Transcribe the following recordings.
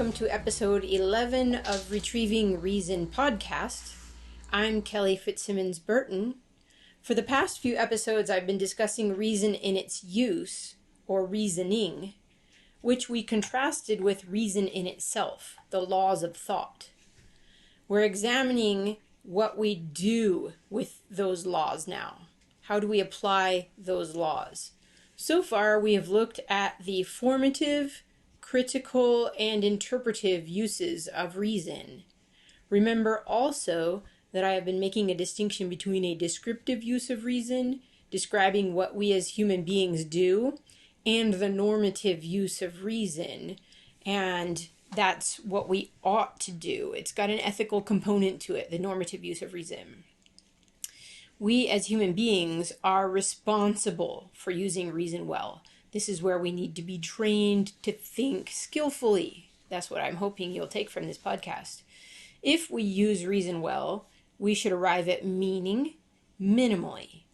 welcome to episode 11 of Retrieving Reason podcast. I'm Kelly Fitzsimmons Burton. For the past few episodes, I've been discussing reason in its use, or reasoning, which we contrasted with reason in itself, the laws of thought. We're examining what we do with those laws now. How do we apply those laws? So far, we have looked at the formative, critical, and interpretive uses of reason. Remember also that I have been making a distinction between a descriptive use of reason, describing what we as human beings do, and the normative use of reason, and that's what we ought to do. It's got an ethical component to it, the normative use of reason. We as human beings are responsible for using reason well. This is where we need to be trained to think skillfully. That's what I'm hoping you'll take from this podcast. If we use reason well, we should arrive at meaning minimally.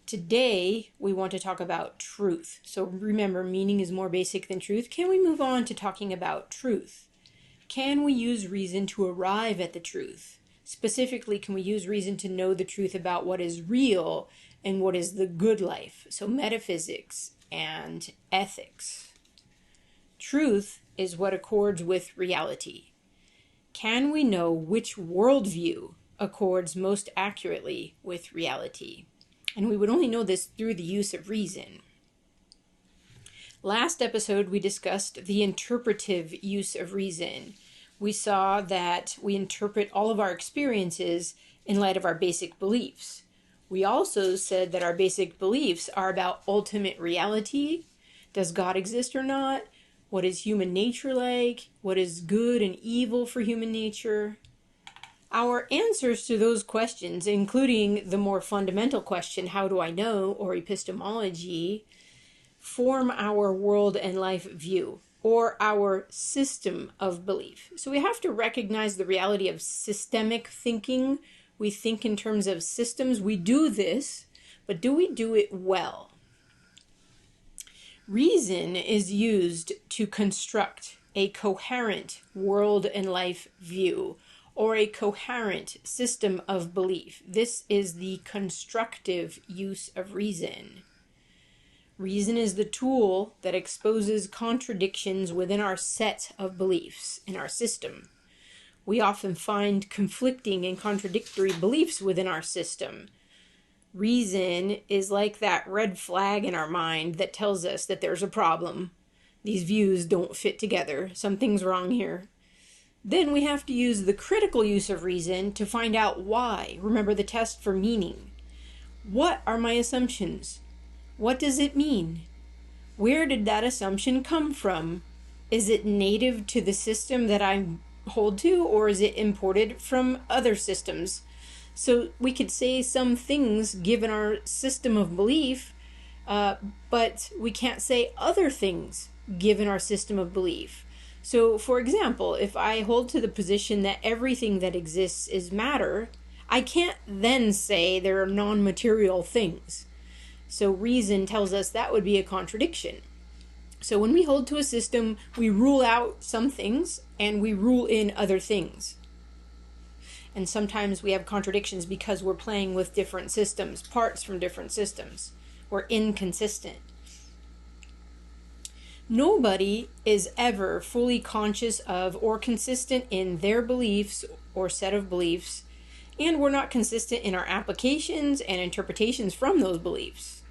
Today, we want to talk about truth. So remember, meaning is more basic than truth. Can we move on to talking about truth? Can we use reason to arrive at the truth? Specifically, can we use reason to know the truth about what is real and what is the good life? So metaphysics and ethics. Truth is what accords with reality. Can we know which worldview accords most accurately with reality? And we would only know this through the use of reason. Last episode, we discussed the interpretive use of reason. We saw that we interpret all of our experiences in light of our basic beliefs. We also said that our basic beliefs are about ultimate reality. Does God exist or not? What is human nature like? What is good and evil for human nature? Our answers to those questions, including the more fundamental question, how do I know, or epistemology, form our world and life view, or our system of belief. So we have to recognize the reality of systemic thinking. We think in terms of systems. We do this, but do we do it well? Reason is used to construct a coherent world and life view, or a coherent system of belief. This is the constructive use of reason. Reason is the tool that exposes contradictions within our set of beliefs in our system. We often find conflicting and contradictory beliefs within our system. Reason is like that red flag in our mind that tells us that there's a problem. These views don't fit together. Something's wrong here. Then we have to use the critical use of reason to find out why. Remember the test for meaning. What are my assumptions? What does it mean? Where did that assumption come from? Is it native to the system that I hold to, or is it imported from other systems? So we could say some things given our system of belief, but we can't say other things given our system of belief. So, for example, if I hold to the position that everything that exists is matter, I can't then say there are non-material things. So reason tells us that would be a contradiction. So when we hold to a system, we rule out some things and we rule in other things. And sometimes we have contradictions because we're playing with different systems, parts from different systems. We're inconsistent. Nobody is ever fully conscious of or consistent in their beliefs or set of beliefs, and we're not consistent in our applications and interpretations from those beliefs.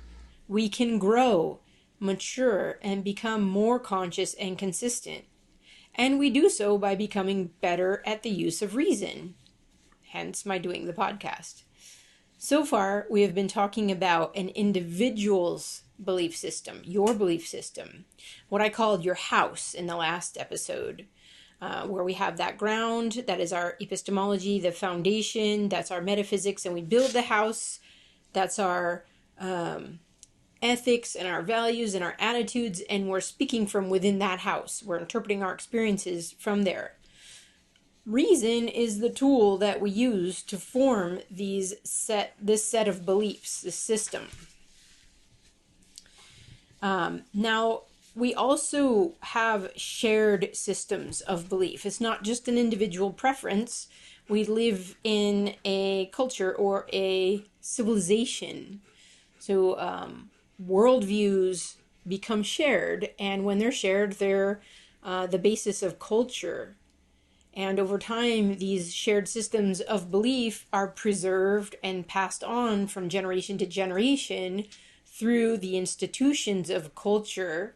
We can grow, mature, and become more conscious and consistent. And we do so by becoming better at the use of reason. Hence my doing the podcast. So far, we have been talking about an individual's belief system, your belief system, what I called your house in the last episode, where we have that ground, that is our epistemology, the foundation, that's our metaphysics, and we build the house, that's our ethics and our values and our attitudes, and we're speaking from within that house. We're interpreting our experiences from there. Reason is the tool that we use to form this set of beliefs, this system. Now, we also have shared systems of belief. It's not just an individual preference. We live in a culture or a civilization. So worldviews become shared, and when they're shared, they're the basis of culture. And over time, these shared systems of belief are preserved and passed on from generation to generation through the institutions of culture,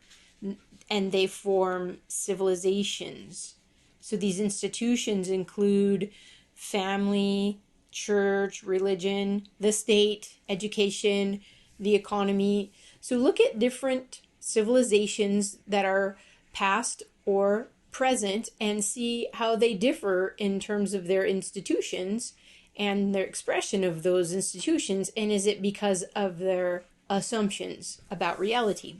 and they form civilizations. So these institutions include family, church, religion, the state, education, the economy. So look at different civilizations that are past or present and see how they differ in terms of their institutions and their expression of those institutions, and is it because of their assumptions about reality.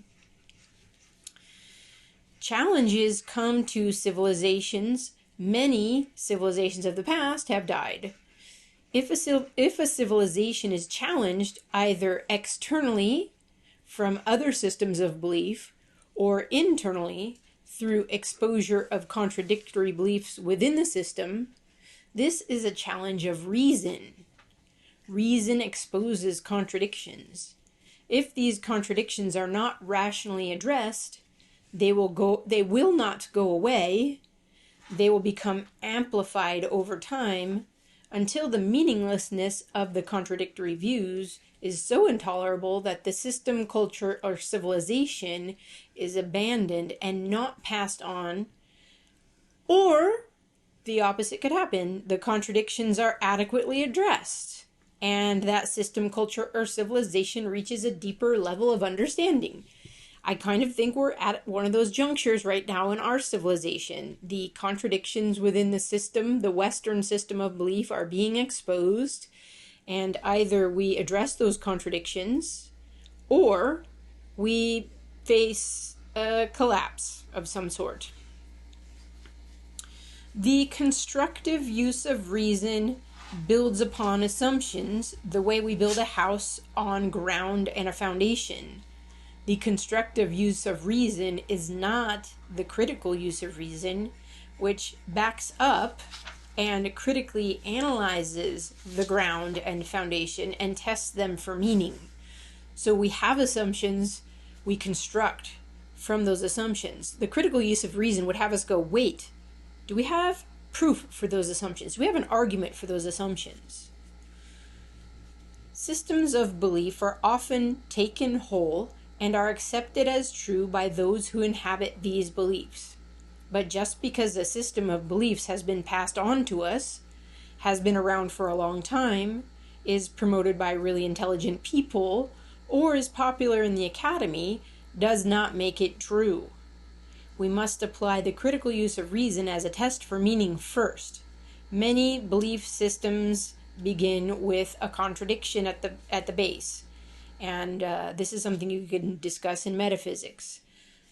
Challenges come to civilizations. Many civilizations of the past have died. If a civilization is challenged either externally from other systems of belief or internally through exposure of contradictory beliefs within the system, this is a challenge of reason. Reason exposes contradictions. If these contradictions are not rationally addressed, they will not go away. They will become amplified over time until the meaninglessness of the contradictory views is so intolerable that the system, culture, or civilization is abandoned and not passed on. Or the opposite could happen. The contradictions are adequately addressed, and that system, culture, or civilization reaches a deeper level of understanding. I kind of think we're at one of those junctures right now in our civilization. The contradictions within the system, the Western system of belief, are being exposed, and either we address those contradictions or we face a collapse of some sort. The constructive use of reason builds upon assumptions the way we build a house on ground and a foundation. The constructive use of reason is not the critical use of reason, which backs up and critically analyzes the ground and foundation and tests them for meaning. So we have assumptions, we construct from those assumptions. The critical use of reason would have us go, wait, do we have proof for those assumptions? Do we have an argument for those assumptions? Systems of belief are often taken whole and are accepted as true by those who inhabit these beliefs. But just because a system of beliefs has been passed on to us, has been around for a long time, is promoted by really intelligent people, or is popular in the academy, does not make it true. We must apply the critical use of reason as a test for meaning first. Many belief systems begin with a contradiction at the base. And this is something you can discuss in metaphysics.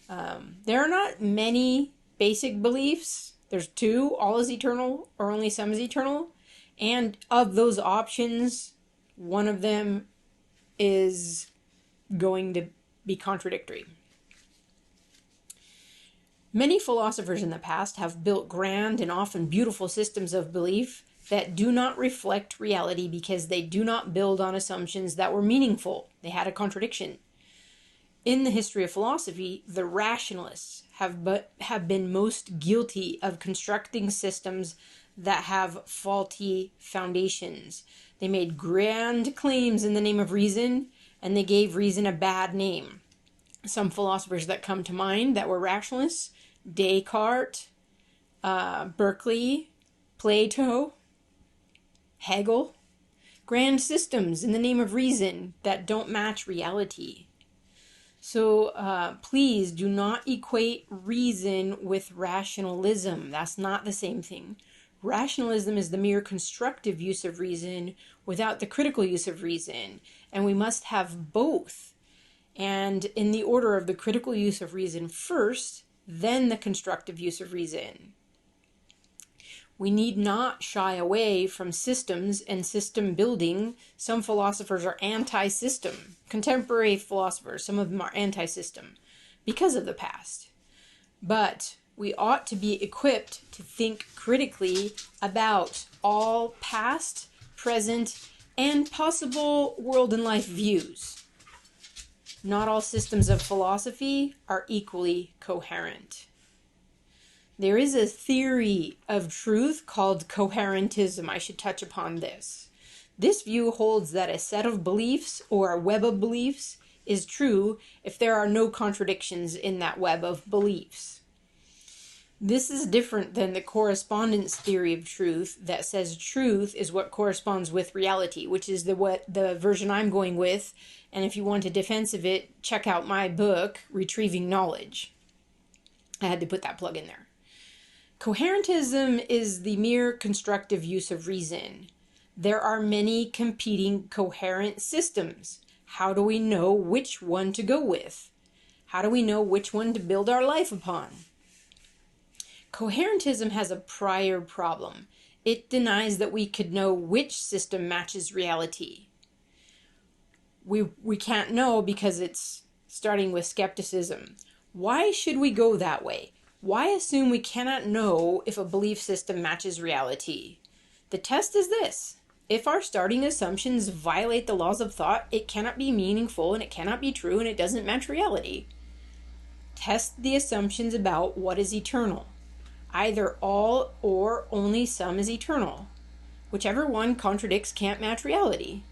There are not many basic beliefs. There's two: all is eternal or only some is eternal. And of those options, one of them is going to be contradictory. Many philosophers in the past have built grand and often beautiful systems of belief that do not reflect reality because they do not build on assumptions that were meaningful. They had a contradiction. In the history of philosophy, the rationalists have been most guilty of constructing systems that have faulty foundations. They made grand claims in the name of reason, and they gave reason a bad name. Some philosophers that come to mind that were rationalists: Descartes, Berkeley, Plato, Hegel. Grand systems in the name of reason that don't match reality. So please do not equate reason with rationalism. That's not the same thing. Rationalism is the mere constructive use of reason without the critical use of reason, and we must have both. And in the order of the critical use of reason first, then the constructive use of reason. We need not shy away from systems and system building. Some philosophers are anti-system. Contemporary philosophers, some of them are anti-system. because of the past. But we ought to be equipped to think critically about all past, present, and possible world and life views. Not all systems of philosophy are equally coherent. There is a theory of truth called coherentism. I should touch upon this. This view holds that a set of beliefs or a web of beliefs is true if there are no contradictions in that web of beliefs. This is different than the correspondence theory of truth that says truth is what corresponds with reality, which is the version I'm going with. And if you want a defense of it, check out my book, Retrieving Knowledge. I had to put that plug in there. Coherentism is the mere constructive use of reason. There are many competing coherent systems. How do we know which one to go with? How do we know which one to build our life upon? Coherentism has a prior problem. It denies that we could know which system matches reality. We can't know because it's starting with skepticism. Why should we go that way? Why assume we cannot know if a belief system matches reality? The test is this. If our starting assumptions violate the laws of thought, it cannot be meaningful and it cannot be true and it doesn't match reality. Test the assumptions about what is eternal. Either all or only some is eternal. Whichever one contradicts can't match reality.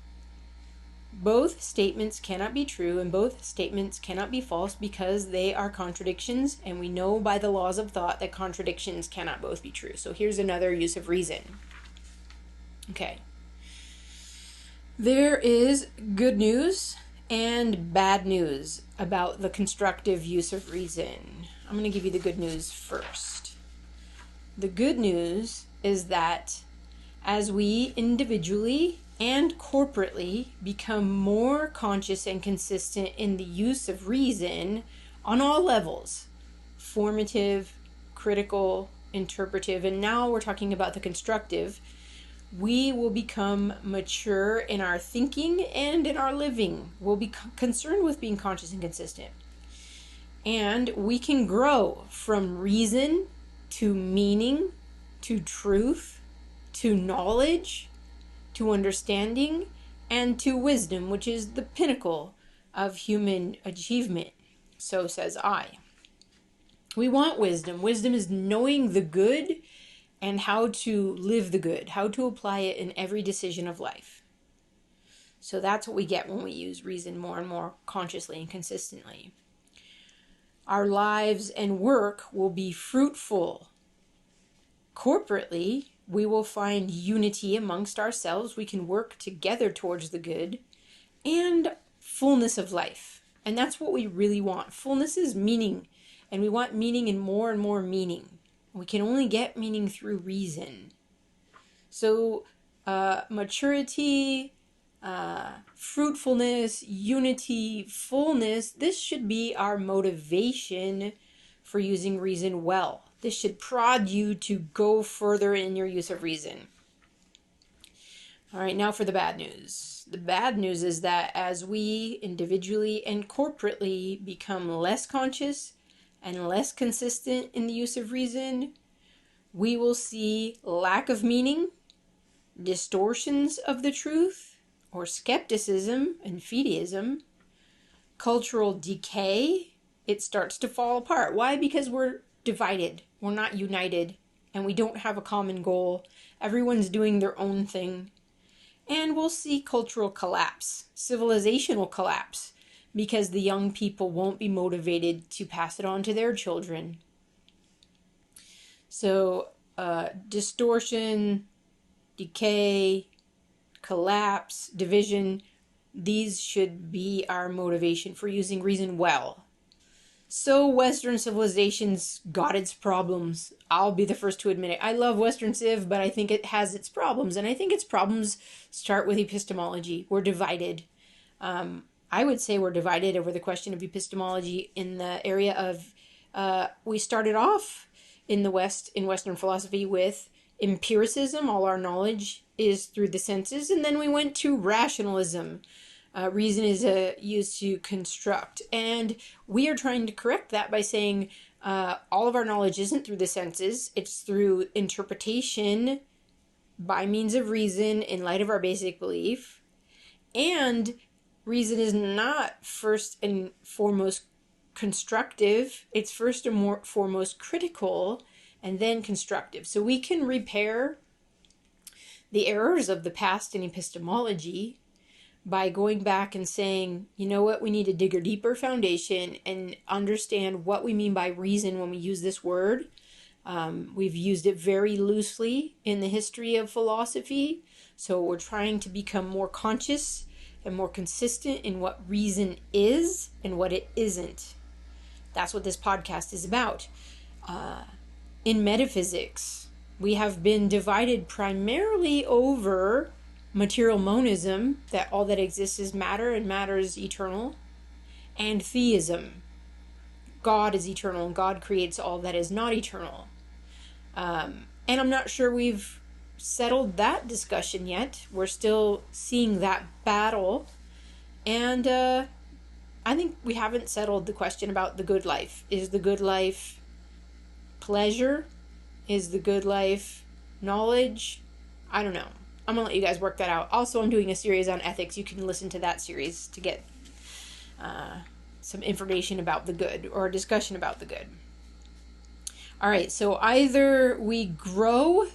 Both statements cannot be true and both statements cannot be false because they are contradictions, and we know by the laws of thought that contradictions cannot both be true. So here's another use of reason. Okay. There is good news and bad news about the constructive use of reason. I'm going to give you the good news first. The good news is that as we individually and corporately become more conscious and consistent in the use of reason on all levels, formative, critical, interpretive, and now we're talking about the constructive, we will become mature in our thinking and in our living. We'll be concerned with being conscious and consistent. And we can grow from reason to meaning, to truth, to knowledge, to understanding, and to wisdom, which is the pinnacle of human achievement. So says I. We want wisdom. Wisdom is knowing the good and how to live the good, how to apply it in every decision of life. So that's what we get when we use reason more and more consciously and consistently. Our lives and work will be fruitful. Corporately, we will find unity amongst ourselves. We can work together towards the good and fullness of life. And that's what we really want. Fullness is meaning, and we want meaning and more meaning. We can only get meaning through reason. So maturity, fruitfulness, unity, fullness, this should be our motivation for using reason well. This should prod you to go further in your use of reason. All right, now for the bad news. The bad news is that as we individually and corporately become less conscious and less consistent in the use of reason, we will see lack of meaning, distortions of the truth, or skepticism and fideism, cultural decay. It starts to fall apart. Why? Because we're divided. We're not united, and we don't have a common goal. Everyone's doing their own thing. And we'll see cultural collapse, civilizational collapse, because the young people won't be motivated to pass it on to their children. So, distortion, decay, collapse, division, these should be our motivation for using reason well. So Western civilization's got its problems. I'll be the first to admit it. I love Western Civ, but I think it has its problems. And I think its problems start with epistemology. We're divided. I would say we're divided over the question of epistemology in the area of, we started off in the West, in Western philosophy, with empiricism. All our knowledge is through the senses. And then we went to rationalism. Reason is used to construct. And we are trying to correct that by saying all of our knowledge isn't through the senses. It's through interpretation by means of reason in light of our basic belief. And reason is not first and foremost constructive. It's first and foremost critical and then constructive. So we can repair the errors of the past in epistemology by going back and saying, you know what, we need to dig a deeper foundation and understand what we mean by reason when we use this word. We've used it very loosely in the history of philosophy, so we're trying to become more conscious and more consistent in what reason is and what it isn't. That's what this podcast is about. In metaphysics, we have been divided primarily over material monism, that all that exists is matter and matter is eternal, and theism. God is eternal and God creates all that is not eternal. And I'm not sure we've settled that discussion yet. We're still seeing that battle. And I think we haven't settled the question about the good life. Is the good life pleasure? Is the good life knowledge? I don't know. I'm going to let you guys work that out. Also, I'm doing a series on ethics. You can listen to that series to get some information about the good or a discussion about the good. All right, so either we grow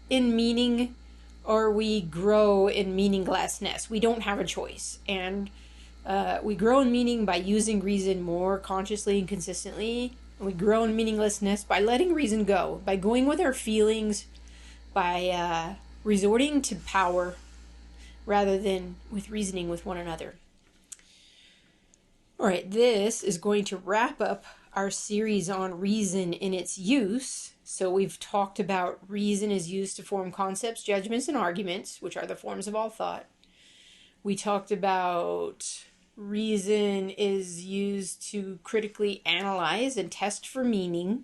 in meaning or we grow in meaninglessness. We don't have a choice. And we grow in meaning by using reason more consciously and consistently. And we grow in meaninglessness by letting reason go, by going with our feelings, by resorting to power rather than with reasoning with one another. All right, this is going to wrap up our series on reason in its use. So we've talked about reason is used to form concepts, judgments, and arguments, which are the forms of all thought. We talked about reason is used to critically analyze and test for meaning.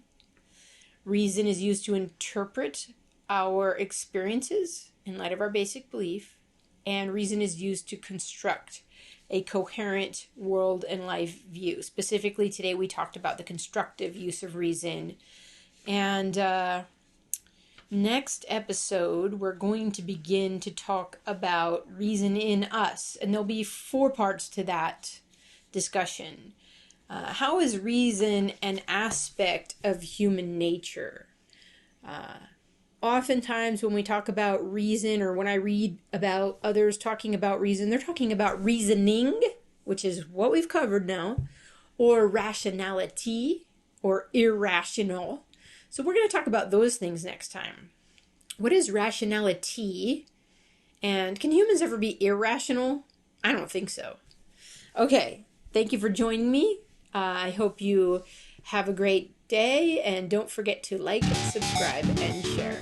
Reason is used to interpret our experiences in light of our basic belief. And reason is used to construct a coherent world and life view. Specifically, today we talked about the constructive use of reason. And next episode, we're going to begin to talk about reason in us. And there'll be 4 parts to that discussion. How is reason an aspect of human nature? Oftentimes when we talk about reason, or when I read about others talking about reason, they're talking about reasoning, which is what we've covered now, or rationality, or irrational. So we're going to talk about those things next time. What is rationality? And can humans ever be irrational? I don't think so. Okay, thank you for joining me. I hope you have a great day, and don't forget to like, subscribe, and share.